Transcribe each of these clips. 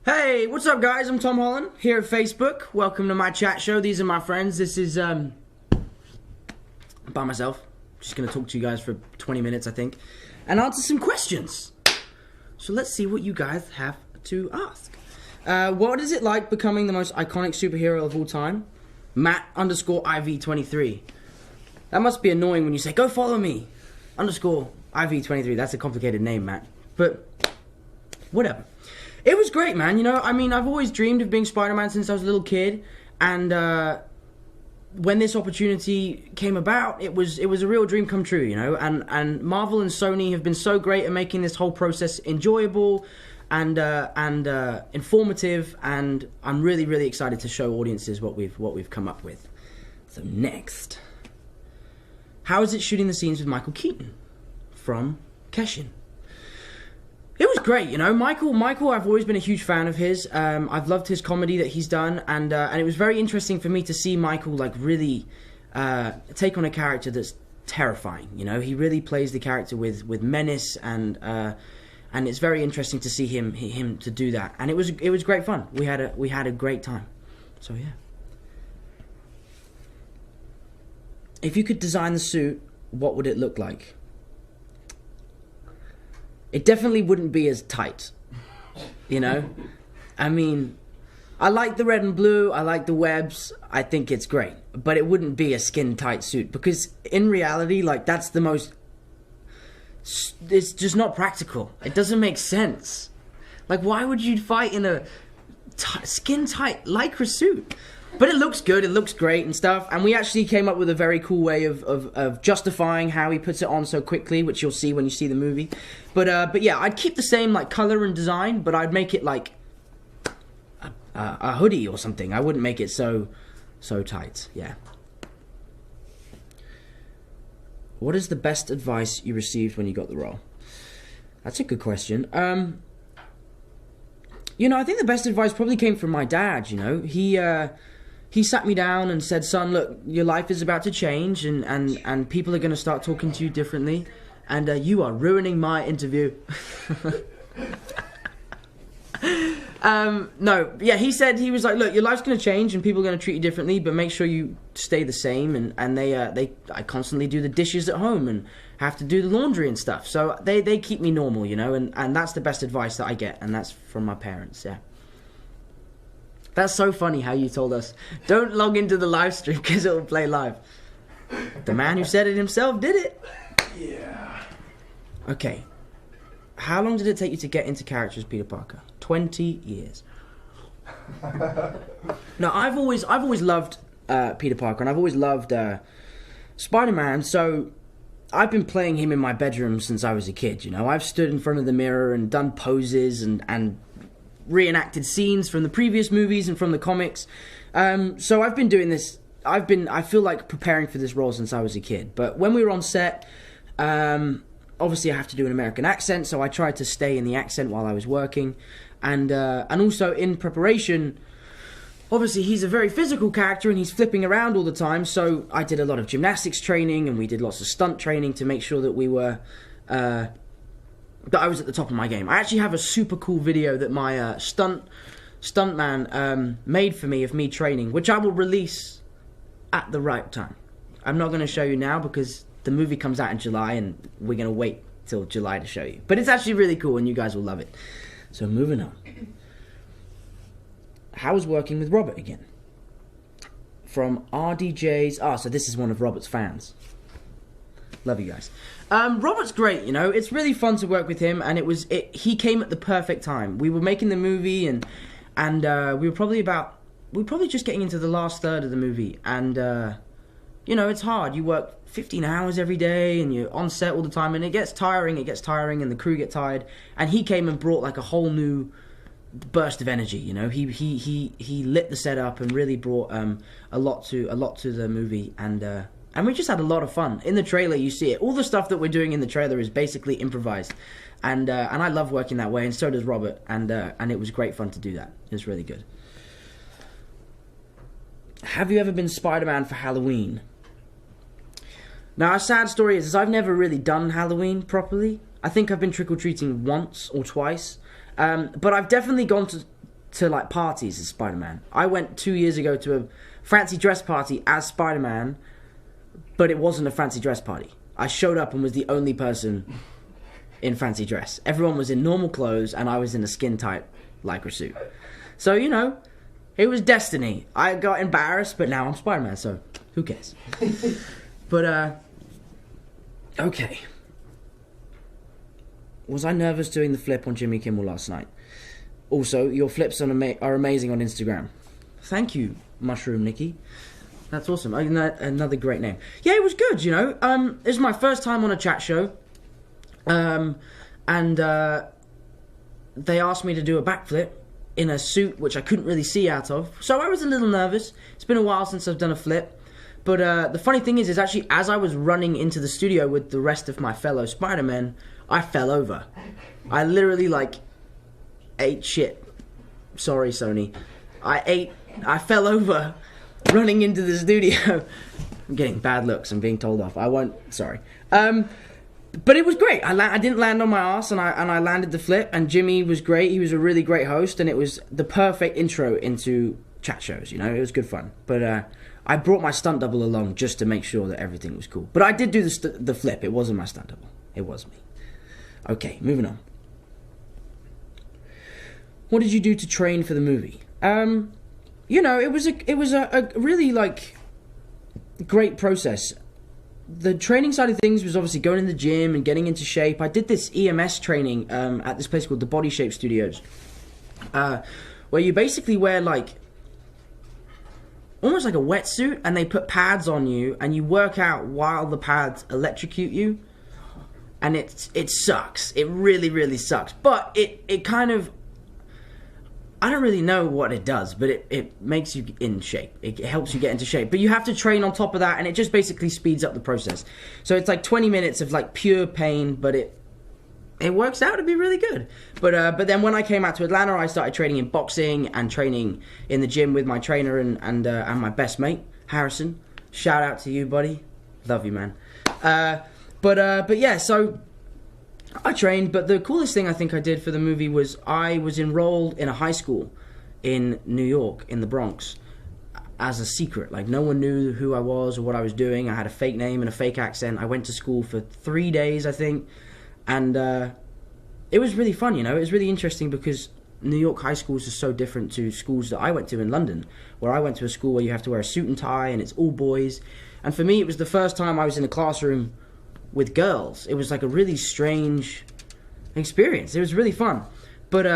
Hey, what's up guys? I'm Tom Holland, here at Facebook. Welcome to my chat show. These are my friends. This is, by myself. Just gonna talk to you guys for 20 minutes, I think, and answer some questions. So let's see what you guys have to ask. What is it like becoming the most iconic superhero of all time? Matt_IV23. That must be annoying when you say, go follow me, _IV23. That's a complicated name, Matt. But, whatever. It was great, man. You know, I mean, I've always dreamed of being Spider-Man since I was a little kid, and when this opportunity came about, it was a real dream come true, you know. And Marvel and Sony have been so great at making this whole process enjoyable and informative, and I'm really excited to show audiences what we've come up with. So next, how is it shooting the scenes with Michael Keaton? From Keshin. It was great, you know. Michael, I've always been a huge fan of his. I've loved his comedy that he's done, and it was very interesting for me to see Michael like really take on a character that's terrifying. You know, he really plays the character with menace, and it's very interesting to see him to do that. And it was great fun. We had a great time. So yeah. If you could design the suit, what would it look like? It definitely wouldn't be as tight, you know? I mean, I like the red and blue, I like the webs, I think it's great. But it wouldn't be a skin-tight suit, because in reality, like, that's the most... It's just not practical. It doesn't make sense. Like, why would you fight in a skin-tight Lycra suit? But it looks good, it looks great and stuff, and we actually came up with a very cool way of justifying how he puts it on so quickly, which you'll see when you see the movie. But yeah, I'd keep the same like color and design, but I'd make it like a hoodie or something. I wouldn't make it so tight, yeah. What is the best advice you received when you got the role? That's a good question. You know, I think the best advice probably came from my dad, you know. He sat me down and said, son, look, your life is about to change, and people are going to start talking to you differently, and you are ruining my interview. No, yeah, he was like, look, your life's going to change, and people are going to treat you differently, but make sure you stay the same, and I constantly do the dishes at home, and have to do the laundry and stuff, so they keep me normal, you know, and that's the best advice that I get, and that's from my parents, yeah. That's so funny how you told us, don't log into the live stream because it will play live. The man who said it himself did it. Yeah. Okay. How long did it take you to get into character as Peter Parker? 20 years. Now, I've always loved Peter Parker, and I've always loved Spider-Man, so I've been playing him in my bedroom since I was a kid, you know. I've stood in front of the mirror and done poses and reenacted scenes from the previous movies and from the comics. So I've been doing this, I feel like preparing for this role since I was a kid. But when we were on set, obviously I have to do an American accent, so I tried to stay in the accent while I was working. And also in preparation, obviously he's a very physical character and he's flipping around all the time, so I did a lot of gymnastics training and we did lots of stunt training to make sure that we were... that I was at the top of my game. I actually have a super cool video that my stuntman made for me of me training, which I will release at the right time. I'm not going to show you now because the movie comes out in July and we're going to wait till July to show you. But it's actually really cool and you guys will love it. So moving on. How was working with Robert again? From RDJ's... so this is one of Robert's fans. Love you guys. Robert's great, you know. It's really fun to work with him, and he came at the perfect time. We were making the movie, and we were probably just getting into the last third of the movie, and you know, it's hard. You work 15 hours every day, and you're on set all the time, and it gets tiring, and the crew get tired. And he came and brought like a whole new burst of energy, you know. He lit the set up and really brought a lot to the movie, and we just had a lot of fun. In the trailer, you see it. All the stuff that we're doing in the trailer is basically improvised. And I love working that way, and so does Robert. And it was great fun to do that. It was really good. Have you ever been Spider-Man for Halloween? Now, a sad story is I've never really done Halloween properly. I think I've been trick-or-treating once or twice. But I've definitely gone to like parties as Spider-Man. I went 2 years ago to a fancy dress party as Spider-Man, but it wasn't a fancy dress party. I showed up and was the only person in fancy dress. Everyone was in normal clothes, and I was in a skin-tight lycra suit. So, you know, it was destiny. I got embarrassed, but now I'm Spider-Man, so who cares? But, okay. Was I nervous doing the flip on Jimmy Kimmel last night? Also, your flips are amazing on Instagram. Thank you, Mushroom Nikki. That's awesome. Another great name. Yeah, it was good, you know. It was my first time on a chat show. And they asked me to do a backflip in a suit which I couldn't really see out of. So I was a little nervous. It's been a while since I've done a flip. But the funny thing is actually as I was running into the studio with the rest of my fellow Spider-Men, I fell over. I literally, like, ate shit. Sorry, Sony. I fell over running into the studio. I'm getting bad looks. I'm being told off. I won't. Sorry. But it was great. I didn't land on my ass, and I landed the flip. And Jimmy was great. He was a really great host, and it was the perfect intro into chat shows. You know, it was good fun. But I brought my stunt double along just to make sure that everything was cool. But I did do the flip. It wasn't my stunt double. It was me. Okay, moving on. What did you do to train for the movie? You know, it was a really, like, great process. The training side of things was obviously going in the gym and getting into shape. I did this EMS training at this place called the Body Shape Studios, where you basically wear, like, almost like a wetsuit, and they put pads on you, and you work out while the pads electrocute you. And it sucks. It really, really sucks. But it kind of... I don't really know what it does, but it makes you in shape. It helps you get into shape. But you have to train on top of that, and it just basically speeds up the process. So it's like 20 minutes of, like, pure pain, but it works out to be really good. But then when I came out to Atlanta, I started training in boxing and training in the gym with my trainer and my best mate, Harrison. Shout out to you, buddy. Love you, man. But yeah, so I trained, but the coolest thing I think I did for the movie was I was enrolled in a high school in New York, in the Bronx, as a secret. Like, no one knew who I was or what I was doing. I had a fake name and a fake accent. I went to school for 3 days, I think, and it was really fun, you know. It was really interesting because New York high schools are so different to schools that I went to in London, where I went to a school where you have to wear a suit and tie and it's all boys. And for me, it was the first time I was in a classroom with girls. It was like a really strange experience. It was really fun. But,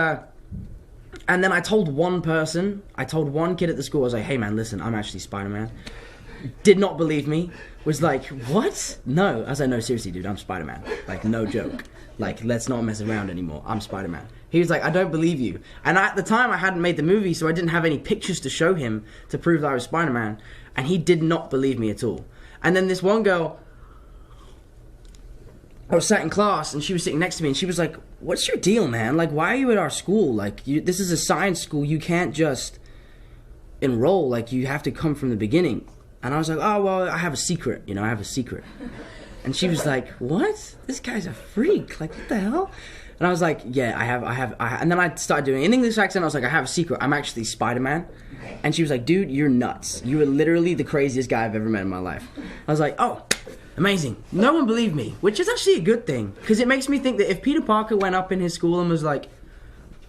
and then I told one kid at the school, I was like, hey man, listen, I'm actually Spider-Man. Did not believe me. Was like, what? No. I was like, no, seriously, dude, I'm Spider-Man. Like, no joke. Like, let's not mess around anymore. I'm Spider-Man. He was like, I don't believe you. And at the time, I hadn't made the movie, so I didn't have any pictures to show him to prove that I was Spider-Man. And he did not believe me at all. And then this one girl, I was sat in class, and she was sitting next to me, and she was like, what's your deal, man? Like, why are you at our school? Like, this is a science school. You can't just enroll. Like, you have to come from the beginning. And I was like, oh, well, I have a secret. You know, I have a secret. And she was like, what? This guy's a freak. Like, what the hell? And I was like, yeah, I have. And then I started doing an English accent. I was like, I have a secret. I'm actually Spider-Man. And she was like, dude, you're nuts. You are literally the craziest guy I've ever met in my life. I was like, oh, amazing. No one believed me, which is actually a good thing. Because it makes me think that if Peter Parker went up in his school and was like,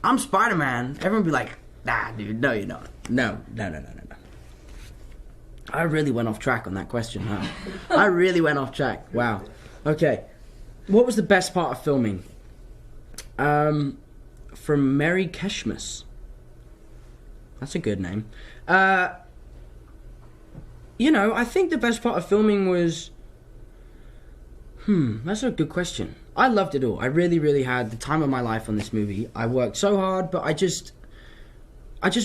I'm Spider-Man, everyone would be like, nah, dude, no, you're not. No. I really went off track on that question, huh? I really went off track. Wow. Okay. What was the best part of filming? From Mary Keshmas. That's a good name. You know, I think the best part of filming was... that's a good question. I loved it all. I really, really had the time of my life on this movie. I worked so hard, but I just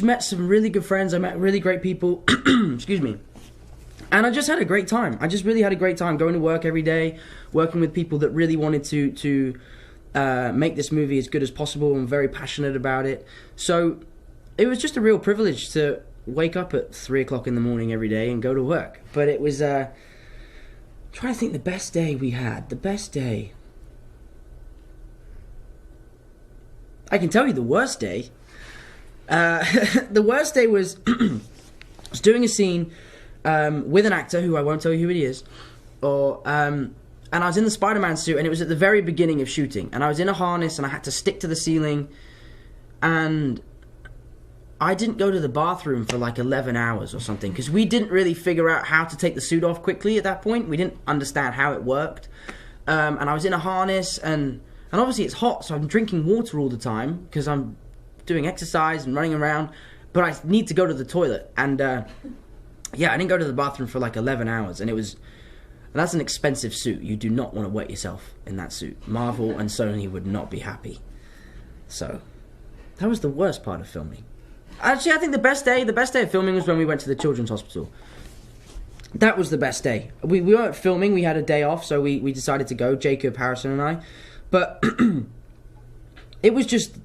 met some really good friends. I met really great people. Excuse me. And I just had a great time. I just really had a great time going to work every day, working with people that really wanted to make this movie as good as possible and very passionate about it. So it was just a real privilege to wake up at 3 o'clock in the morning every day and go to work. But it was... trying to think the best day we had. The best day. I can tell you the worst day. The worst day was I was doing a scene with an actor who I won't tell you who he is, and I was in the Spider-Man suit, and it was at the very beginning of shooting, and I was in a harness, and I had to stick to the ceiling, and I didn't go to the bathroom for like 11 hours or something, because we didn't really figure out how to take the suit off quickly at that point. We didn't understand how it worked, and I was in a harness, and obviously it's hot, so I'm drinking water all the time, because I'm doing exercise and running around, but I need to go to the toilet, and yeah, I didn't go to the bathroom for like 11 hours, and that's an expensive suit. You do not want to wet yourself in that suit. Marvel and Sony would not be happy. So, that was the worst part of filming. Actually, I think the best day of filming was when we went to the children's hospital. That was the best day. We weren't filming, we had a day off, so we decided to go, Jacob, Harrison and I. But it was just...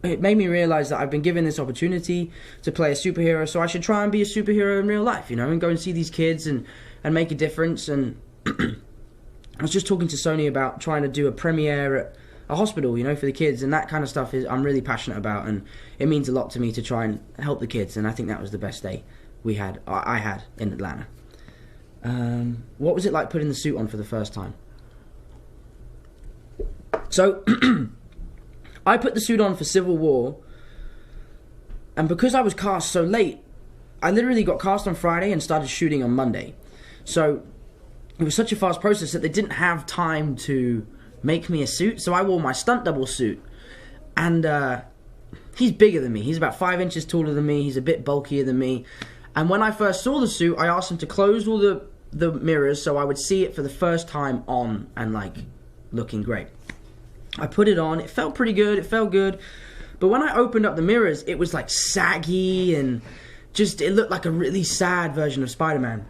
It made me realise that I've been given this opportunity to play a superhero, so I should try and be a superhero in real life, you know, and go and see these kids and make a difference. And I was just talking to Sony about trying to do a premiere at a hospital, you know, for the kids, and that kind of stuff I'm really passionate about, and it means a lot to me to try and help the kids, and I think that was the best day I had in Atlanta. What was it like putting the suit on for the first time? So... I put the suit on for Civil War, and because I was cast so late, I literally got cast on Friday and started shooting on Monday. So it was such a fast process that they didn't have time to make me a suit, so I wore my stunt double suit. And he's bigger than me. He's about 5 inches taller than me. He's a bit bulkier than me. And when I first saw the suit, I asked him to close all the mirrors so I would see it for the first time on and, like, looking great. I put it on, it felt pretty good, it felt good, but when I opened up the mirrors, it was like saggy and just, it looked like a really sad version of Spider-Man.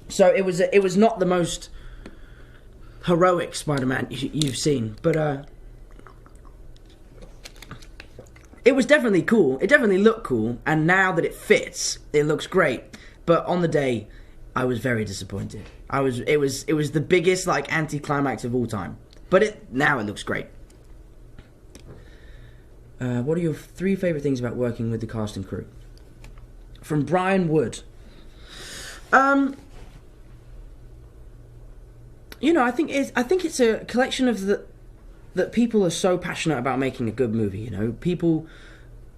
So it was not the most heroic Spider-Man you've seen, but it was definitely cool, it definitely looked cool, and now that it fits, it looks great, but on the day, I was very disappointed. It was the biggest, like, anticlimax of all time. But now it looks great. What are your 3 favourite things about working with the cast and crew? From Brian Wood. You know, I think it's a collection of that people are so passionate about making a good movie. You know, people.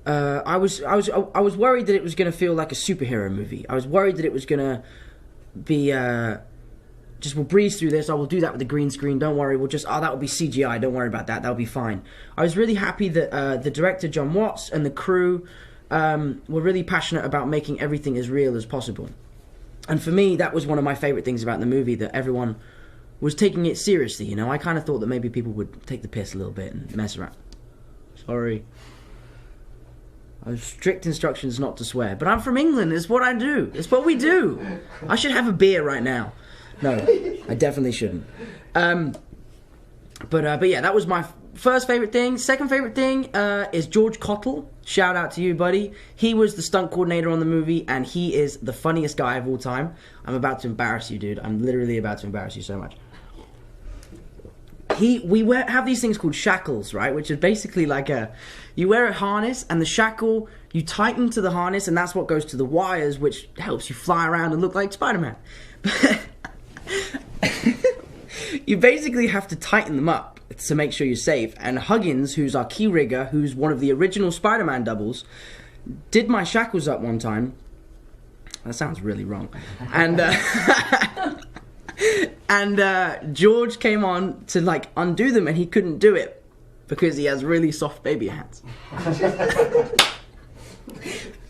I was worried that it was going to feel like a superhero movie. I was worried that it was going to be. Just we'll breeze through this. I will do that with the green screen. Don't worry. We'll just that will be CGI. Don't worry about that. That'll be fine. I was really happy that the director John Watts and the crew were really passionate about making everything as real as possible. And for me, that was one of my favorite things about the movie, that everyone was taking it seriously. You know, I kind of thought that maybe people would take the piss a little bit and mess around. Sorry. I have strict instructions not to swear, but I'm from England. It's what I do. It's what we do. I should have a beer right now. No, I definitely shouldn't. But yeah, that was my first favourite thing. Second favourite thing is George Cottle. Shout out to you, buddy. He was the stunt coordinator on the movie, and he is the funniest guy of all time. I'm about to embarrass you, dude. I'm literally about to embarrass you so much. We have these things called shackles, right? Which is basically like you wear a harness, and the shackle, you tighten to the harness, and that's what goes to the wires, which helps you fly around and look like Spider-Man. You basically have to tighten them up to make sure you're safe. And Huggins, who's our key rigger, who's one of the original Spider-Man doubles, did my shackles up one time. That sounds really wrong. And George came on to, like, undo them, and he couldn't do it because he has really soft baby hands.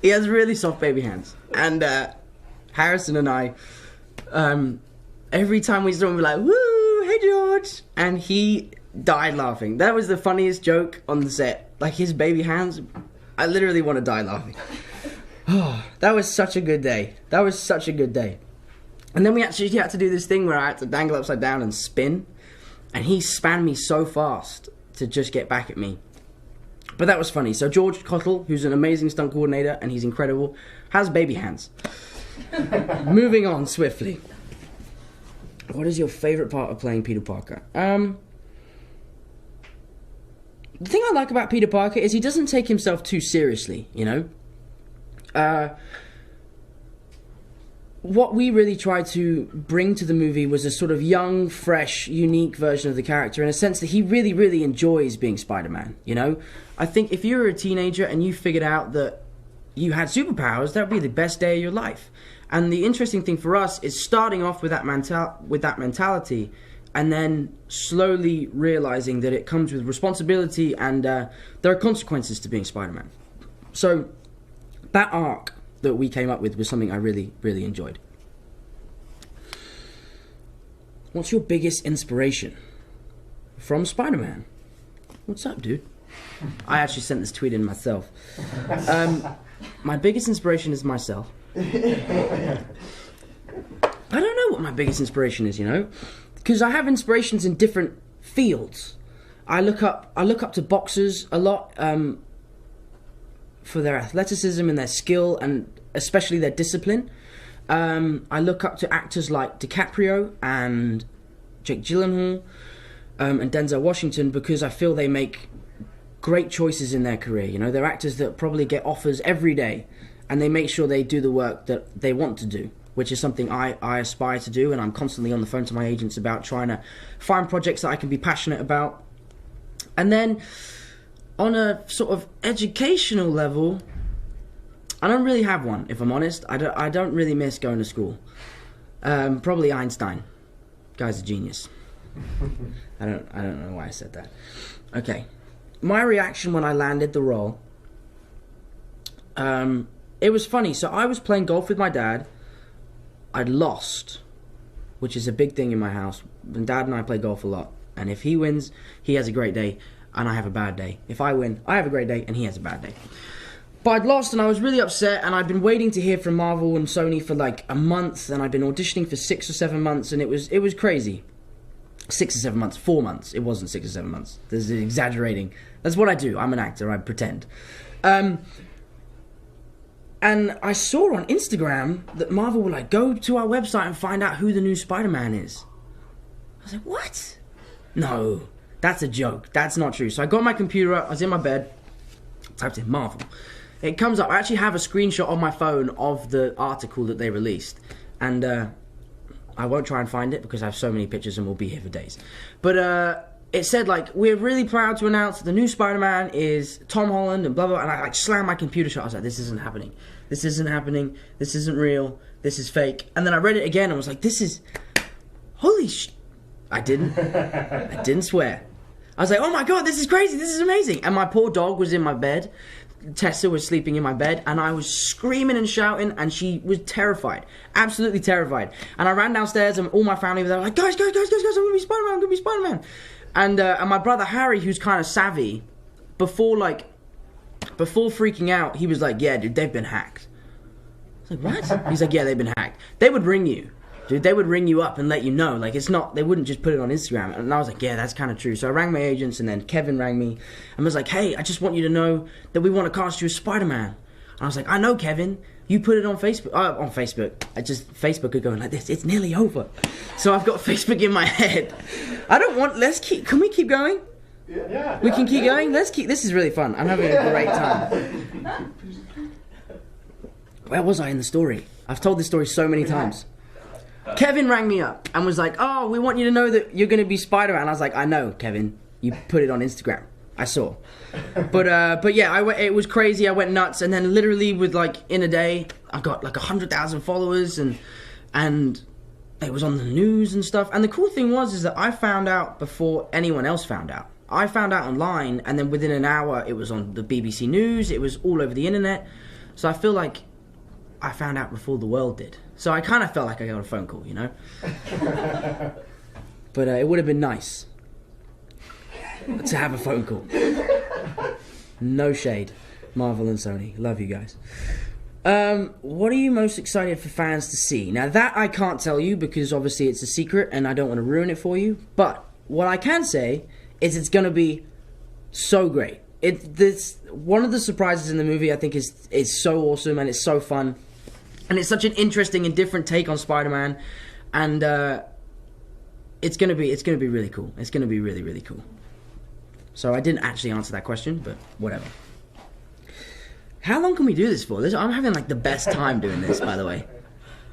He has really soft baby hands. And Harrison and I, every time we saw him, we're like, woo, hey George! And he died laughing. That was the funniest joke on the set. Like, his baby hands, I literally want to die laughing. Oh, that was such a good day. That was such a good day. And then we actually had to do this thing where I had to dangle upside down and spin. And he span me so fast to just get back at me. But that was funny. So George Cottle, who's an amazing stunt coordinator, and he's incredible, has baby hands. Moving on swiftly. What is your favourite part of playing Peter Parker? the thing I like about Peter Parker is he doesn't take himself too seriously, you know? What we really tried to bring to the movie was a sort of young, fresh, unique version of the character in a sense that he really, really enjoys being Spider-Man, you know? I think if you were a teenager and you figured out that you had superpowers, that would be the best day of your life. And the interesting thing for us is starting off with that mentality and then slowly realizing that it comes with responsibility and there are consequences to being Spider-Man. So that arc that we came up with was something I really, really enjoyed. What's your biggest inspiration from Spider-Man? What's up, dude? I actually sent this tweet in myself. My biggest inspiration is myself. I don't know what my biggest inspiration is, you know? Because I have inspirations in different fields. I look up to boxers a lot for their athleticism and their skill and especially their discipline. I look up to actors like DiCaprio and Jake Gyllenhaal and Denzel Washington because I feel they make great choices in their career. You know, they're actors that probably get offers every day and they make sure they do the work that they want to do, which is something I aspire to do, and I'm constantly on the phone to my agents about trying to find projects that I can be passionate about. And then on a sort of educational level, I don't really have one, if I'm honest. I don't really miss going to school. Probably Einstein. Guy's a genius. I don't know why I said that. Okay. My reaction when I landed the role, it was funny. So I was playing golf with my dad. I'd lost, which is a big thing in my house. And Dad and I play golf a lot. And if he wins, he has a great day, and I have a bad day. If I win, I have a great day, and he has a bad day. But I'd lost, and I was really upset, and I'd been waiting to hear from Marvel and Sony for like a month, and I'd been auditioning for 6 or 7 months, and it was crazy. 6 or 7 months, 4 months. It wasn't 6 or 7 months. This is exaggerating. That's what I do. I'm an actor. I pretend. And I saw on Instagram that Marvel were like, go to our website and find out who the new Spider-Man is. I was like, what? No, that's a joke. That's not true. So I got my computer up. I was in my bed. Typed in Marvel. It comes up. I actually have a screenshot on my phone of the article that they released. And I won't try and find it because I have so many pictures and we'll be here for days. But it said, like, we're really proud to announce that the new Spider-Man is Tom Holland and blah, blah, blah. And I, like, slammed my computer shut. I was like, this isn't happening. This isn't happening. This isn't real. This is fake. And then I read it again and was like, this is... Holy sh... I didn't swear. I was like, oh my God, this is crazy. This is amazing. And my poor dog was in my bed. Tessa was sleeping in my bed. And I was screaming and shouting. And she was terrified. Absolutely terrified. And I ran downstairs and all my family were there like, guys, I'm going to be Spider-Man. I'm going to be Spider-Man. And my brother Harry, who's kind of savvy, before freaking out, he was like, yeah, dude, they've been hacked. I was like, what? He's like, yeah, they've been hacked. They would ring you. Dude, they would ring you up and let you know. Like, it's not, they wouldn't just put it on Instagram. And I was like, yeah, that's kind of true. So I rang my agents, and then Kevin rang me and was like, hey, I just want you to know that we want to cast you as Spider-Man. And I was like, I know, Kevin. You put it on Facebook. Facebook are going like this. It's nearly over. So I've got Facebook in my head. Can we keep going? Yeah. We can keep going? This is really fun. I'm having a great time. Where was I in the story? I've told this story so many times. Kevin rang me up and was like, oh, we want you to know that you're going to be Spider-Man. I was like, I know, Kevin. You put it on Instagram. I saw. But yeah, it was crazy. I went nuts. And then literally in a day, I got like 100,000 followers and it was on the news and stuff. And the cool thing is that I found out before anyone else found out. I found out online, and then within an hour, it was on the BBC News. It was all over the internet. So I feel like I found out before the world did. So I kind of felt like I got a phone call, you know? But it would have been nice to have a phone call. No shade. Marvel and Sony. Love you guys. What are you most excited for fans to see? Now, that I can't tell you because obviously it's a secret and I don't want to ruin it for you. But what I can say is it's going to be so great. One of the surprises in the movie I think is so awesome and it's so fun. And it's such an interesting and different take on Spider-Man. And it's going to be really cool. It's going to be really, really cool. So I didn't actually answer that question, but whatever. How long can we do this for? I'm having like the best time doing this, by the way.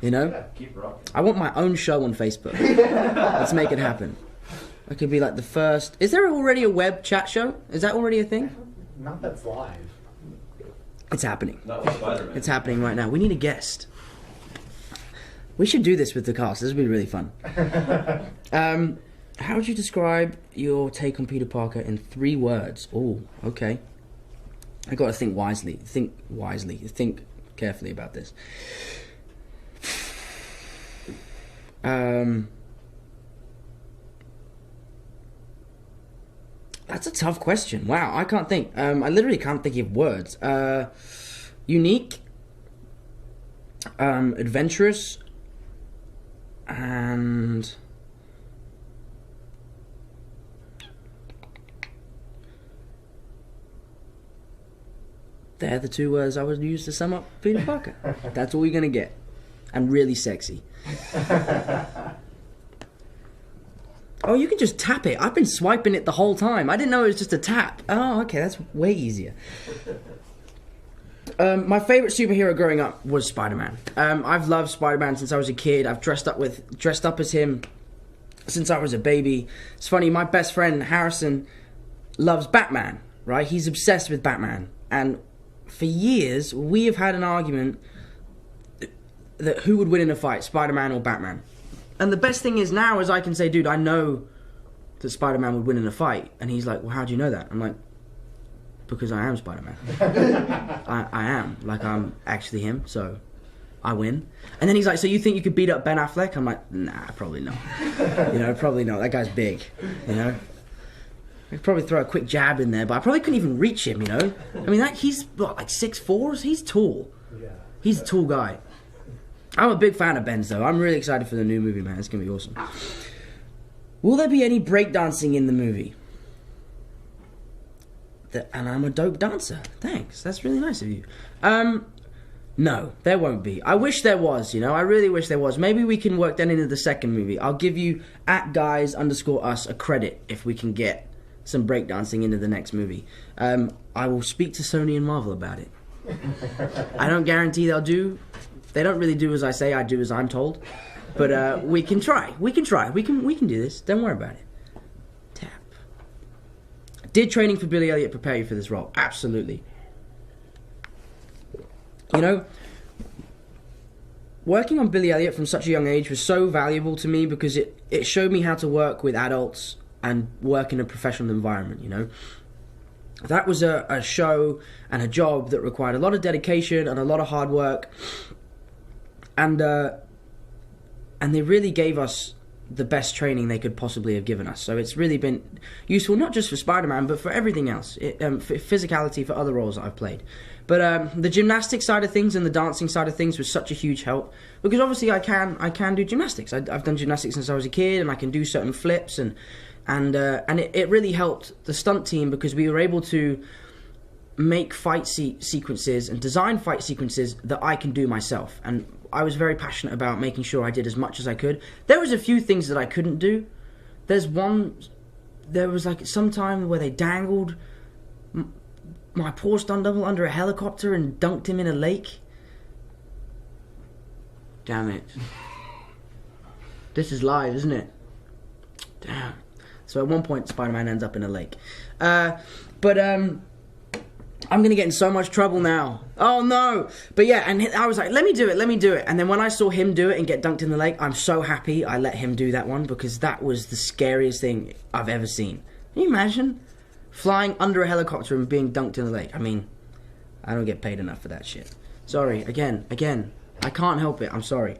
You know? Yeah, keep rocking. I want my own show on Facebook. Let's make it happen. I could be like the first... Is there already a web chat show? Is that already a thing? Not that's live. It's happening. Not with Spider-Man. It's happening right now. We need a guest. We should do this with the cast. This would be really fun. How would you describe your take on Peter Parker in 3 words? Oh, okay. I got to think wisely. Think wisely. Think carefully about this. That's a tough question. Wow, I can't think. I literally can't think of words. Unique, adventurous, and they're the 2 words I would use to sum up Peter Parker. That's all you're gonna get. And really sexy. Oh, you can just tap it. I've been swiping it the whole time. I didn't know it was just a tap. Oh, okay, that's way easier. My favorite superhero growing up was Spider-Man. I've loved Spider-Man since I was a kid. I've dressed up as him since I was a baby. It's funny, my best friend Harrison loves Batman, right? He's obsessed with Batman. And for years, we have had an argument that who would win in a fight, Spider-Man or Batman. And the best thing is now is I can say, dude, I know that Spider-Man would win in a fight. And he's like, well, how do you know that? I'm like, because I am Spider-Man. I am. Like, I'm actually him, so I win. And then he's like, so you think you could beat up Ben Affleck? I'm like, nah, probably not. You know, probably not. That guy's big, you know? I'd probably throw a quick jab in there, but I probably couldn't even reach him, you know? I mean, he's, what, like 6'4"? He's tall. Yeah. He's a tall guy. I'm a big fan of Ben's, though. I'm really excited for the new movie, man. It's going to be awesome. Will there be any breakdancing in the movie? And I'm a dope dancer. Thanks. That's really nice of you. No, there won't be. I wish there was, you know. I really wish there was. Maybe we can work that into the second movie. I'll give you, @guys_us, a credit if we can get some breakdancing into the next movie. I will speak to Sony and Marvel about it. I don't guarantee they'll do... They don't really do as I say, I do as I'm told. But we can try. We can try. We can do this. Don't worry about it. Tap. Did training for Billy Elliot prepare you for this role? Absolutely. You know, working on Billy Elliot from such a young age was so valuable to me because it showed me how to work with adults and work in a professional environment, you know. That was a show and a job that required a lot of dedication and a lot of hard work. And they really gave us the best training they could possibly have given us. So it's really been useful, not just for Spider-Man, but for everything else. For physicality, for other roles that I've played. But the gymnastics side of things and the dancing side of things was such a huge help. Because obviously I can do gymnastics. I've done gymnastics since I was a kid, and I can do certain flips. And it really helped the stunt team because we were able to make fight sequences and design fight sequences that I can do myself. And I was very passionate about making sure I did as much as I could. There was a few things that I couldn't do. There was like some time where they dangled my poor stunt double under a helicopter and dunked him in a lake. Damn it. This is live, isn't it? Damn. So at one point, Spider-Man ends up in a lake. I'm going to get in so much trouble now. Oh, no. But yeah, and I was like, let me do it. And then when I saw him do it and get dunked in the lake, I'm so happy I let him do that one because that was the scariest thing I've ever seen. Can you imagine? Flying under a helicopter and being dunked in the lake. I mean, I don't get paid enough for that shit. Sorry, again. I can't help it. I'm sorry.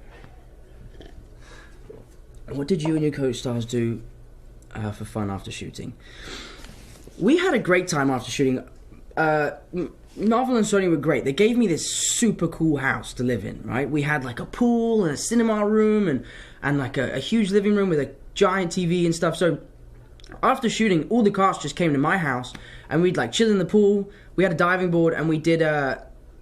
What did you and your co-stars do for fun after shooting? We had a great time after shooting. Marvel and Sony were great. They gave me this super cool house to live in, right? We had like a pool and a cinema room and like a huge living room with a giant TV and stuff. So after shooting, all the cast just came to my house and we'd like chill in the pool. We had a diving board and we did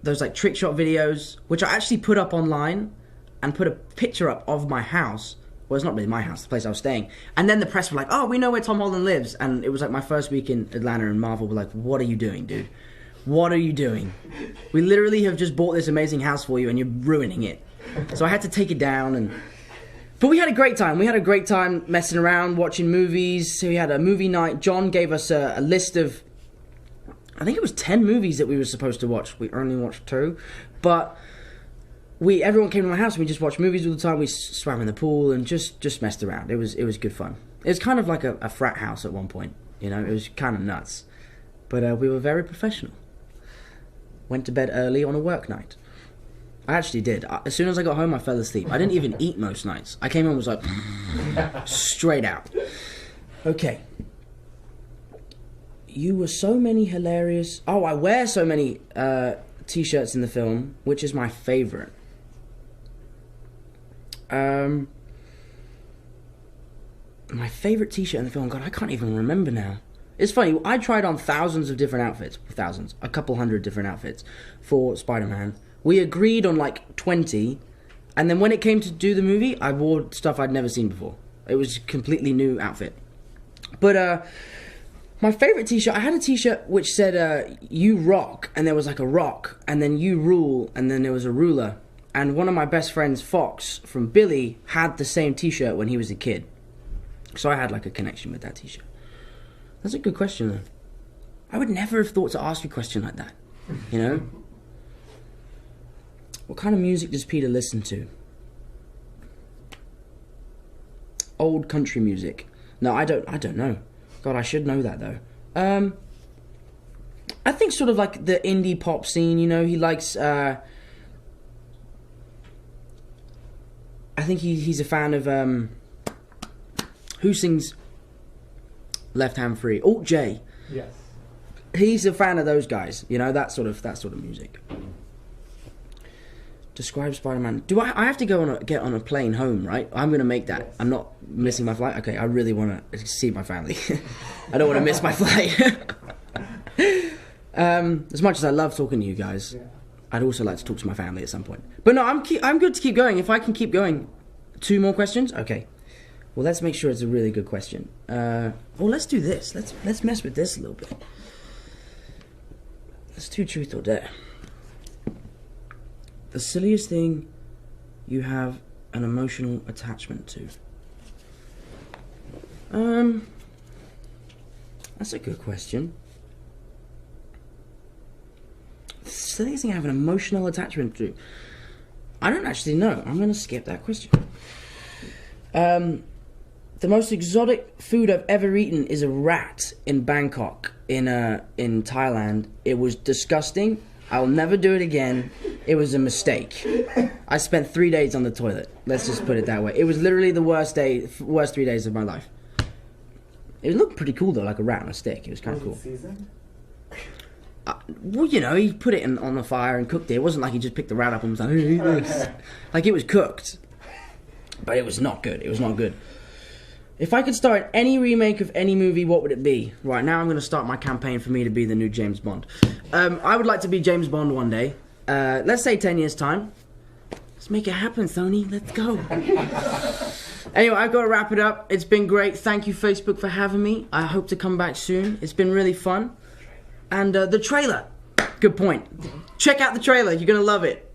those like trick shot videos, which I actually put up online and put a picture up of my house Well, it's not really my house, the place I was staying. And then the press were like, oh, we know where Tom Holland lives. And it was like my first week in Atlanta, and Marvel were like, what are you doing, dude? What are you doing? We literally have just bought this amazing house for you, and you're ruining it. So I had to take it down, but we had a great time. We had a great time messing around, watching movies. So we had a movie night. John gave us a list of, I think it was 10 movies that we were supposed to watch. We only watched 2. But everyone came to my house and we just watched movies all the time. We swam in the pool and just messed around. It was good fun. It was kind of like a frat house at one point. You know, it was kind of nuts. But we were very professional. Went to bed early on a work night. I actually did. As soon as I got home, I fell asleep. I didn't even eat most nights. I came home and was like, straight out. Okay. You were so many hilarious... Oh, I wear so many T-shirts in the film. Which is my favourite? My favourite T-shirt in the film? God, I can't even remember now. It's funny, I tried on thousands of different outfits. Thousands. A couple hundred different outfits for Spider-Man. We agreed on like 20, and then when it came to do the movie, I wore stuff I'd never seen before. It was a completely new outfit. But my favourite T-shirt, I had a T-shirt which said, you rock, and there was like a rock, and then you rule, and then there was a ruler. And one of my best friends, Fox, from Billy, had the same T-shirt when he was a kid. So I had like a connection with that T-shirt. That's a good question, though. I would never have thought to ask you a question like that, you know? What kind of music does Peter listen to? Old country music. No, I don't know. God, I should know that, though. I think sort of like the indie pop scene, you know? He likes, I think he's a fan of, who sings Left Hand Free? Alt J. Yes. He's a fan of those guys, you know, that sort of music. Describe Spider-Man. Do I have to get on a plane home, right? I'm going to make that. Yes. I'm not missing my flight. Okay, I really want to see my family. I don't want to miss my flight. As much as I love talking to you guys, I'd also like to talk to my family at some point. But no, I'm good to keep going. If I can keep going, 2 more questions? Okay. Well, let's make sure it's a really good question. Well, let's do this. Let's mess with this a little bit. Let's do truth or dare. The silliest thing you have an emotional attachment to. That's a good question. The silliest thing I have an emotional attachment to. I don't actually know. I'm going to skip that question. The most exotic food I've ever eaten is a rat in Bangkok, in Thailand. It was disgusting. I'll never do it again. It was a mistake. I spent 3 days on the toilet. Let's just put it that way. It was literally the worst 3 days of my life. It looked pretty cool though, like a rat on a stick. It was kind of cool. Seasoned? Well, you know, he put it on the fire and cooked it. It wasn't like he just picked the rat up and was like, hey, eat this. Like, it was cooked. But it was not good. It was not good. If I could star in any remake of any movie, what would it be? Right, now I'm going to start my campaign for me to be the new James Bond. I would like to be James Bond one day. Let's say 10 years' time. Let's make it happen, Sony. Let's go. Anyway, I've got to wrap it up. It's been great. Thank you, Facebook, for having me. I hope to come back soon. It's been really fun. And the trailer. Good point. Check out the trailer. You're going to love it.